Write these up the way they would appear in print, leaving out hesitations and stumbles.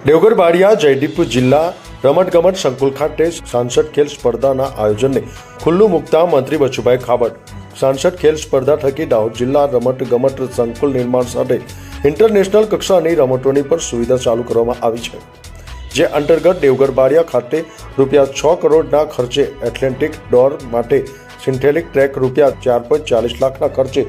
દેવગઢ બારિયા જયદીપ જિલ્લા રમતગમત સંકુલ ખાતે સાંસદ ખેલ સ્પર્ધાના આયોજનને ખુલ્લું મૂકતા મંત્રી બચુભાઈ ખાબડ સાંસદ ખેલ સ્પર્ધા થકી દાહોદ જિલ્લા રમતગમત સંકુલ નિર્માણ સાથે ઇન્ટરનેશનલ કક્ષાની રમતોની પણ સુવિધા ચાલુ કરવામાં આવી છે, જે અંતર્ગત દેવગઢ બારિયા ખાતે ₹6 કરોડના ખર્ચે એથ્લેટિક દોડ માટે સિન્થેટિક ટ્રેક ₹4.40 લાખના ખર્ચે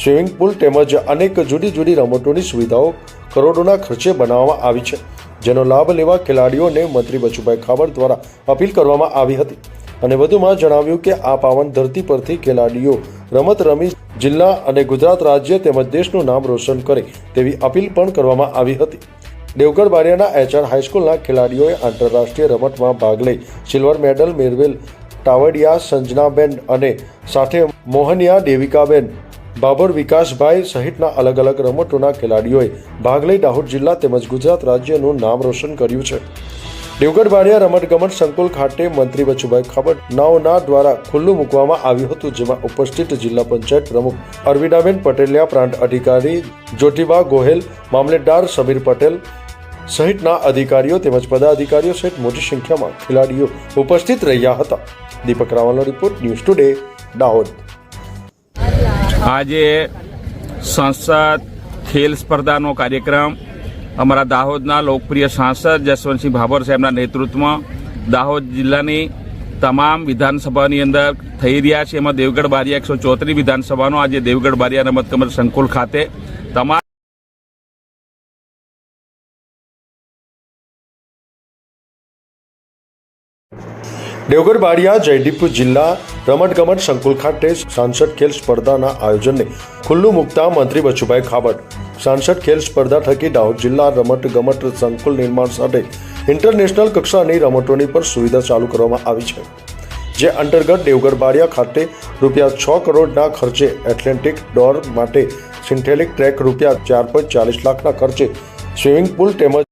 સ્વિમિંગ પુલ તેમજ અનેક જુદી જુદી રમતોની સુવિધાઓ કરોડોના ખર્ચે બનાવવામાં આવી છે, જેનો લાભ લેવા ખેલાડીઓને મંત્રી બચુભાઈ ખાબડ દ્વારા અપીલ કરવામાં આવી હતી અને વધુમાં જણાવ્યું કે આ પાવન ધરતી પરથી ખેલાડીઓ રમત રમી જિલ્લા અને ગુજરાત રાજ્ય તેમજ દેશનું નામ રોશન કરે તેવી અપીલ પણ કરવામાં આવી હતી। દેવગઢ બારિયાના HR હાઈસ્કૂલના ખેલાડીઓએ આંતરરાષ્ટ્રીય રમતમાં ભાગ લઈ સિલ્વર મેડલ મેળવેલ ટાવડિયા સંજનાબેન અને સાથે મોહનિયા દેવિકાબેન, બાબર વિકાસભાઈ સહિતના અલગ અલગ રમતોના ખેલાડીઓએ ભાગ લઈ દાહોદ જિલ્લા તેમજ ગુજરાત રાજ્યનું નામ રોશન કર્યું છે। દેવગઢ બારિયા રમતગમત સંકુલ ખાતે મંત્રી બચુભાઈ ખાબડ નાઓના દ્વારા ખુલ્લું મૂકવામાં આવ્યું હતું, જેમાં ઉપસ્થિત જિલ્લા પંચાયત પ્રમુખ અરવિંદાબેન પટેલિયા, પ્રાંત અધિકારી જ્યોતિબા ગોહેલ, મામલતદાર સમીર પટેલ સહિતના અધિકારીઓ તેમજ પદાધિકારીઓ સહિત મોટી સંખ્યામાં ખેલાડીઓ ઉપસ્થિત રહ્યા હતા। દીપક રાવલનો રિપોર્ટ, ન્યૂઝ ટુડે, દાહોદ। આજે સંસદ ખેલ સ્પર્ધાનો કાર્યક્રમ અમારા દાહોદના લોકપ્રિય સાંસદ જસવંતસિંહ ભાભોર સાહેબના નેતૃત્વમાં દાહોદ જિલ્લાની તમામ વિધાનસભાની અંદર થઈ રહ્યા છે। એમાં દેવગઢ બારિયા 134 વિધાનસભાનો આજે દેવગઢ બારિયા રમતગમત સંકુલ ખાતે તમામ દેવગઢ બારિયા જયદીપ જિલ્લા રમતગમત સંકુલ ખાતે સાંસદ ખેલ સ્પર્ધાના આયોજનને ખુલ્લું મૂકતા મંત્રી બચુભાઈ ખાબડ સાંસદ ખેલ સ્પર્ધા થકી દાહોદ જિલ્લા રમતગમત સંકુલ નિર્માણ સાથે ઇન્ટરનેશનલ કક્ષાની રમતોની પણ સુવિધા ચાલુ કરવામાં આવી છે, જે અંતર્ગત દેવગઢ બારિયા ખાતે ₹6 કરોડના ખર્ચે એથ્લેટિક દોડ માટે સિન્થેટિક ટ્રેક ₹4.40 લાખના ખર્ચે સ્વિમિંગ પુલ તેમજ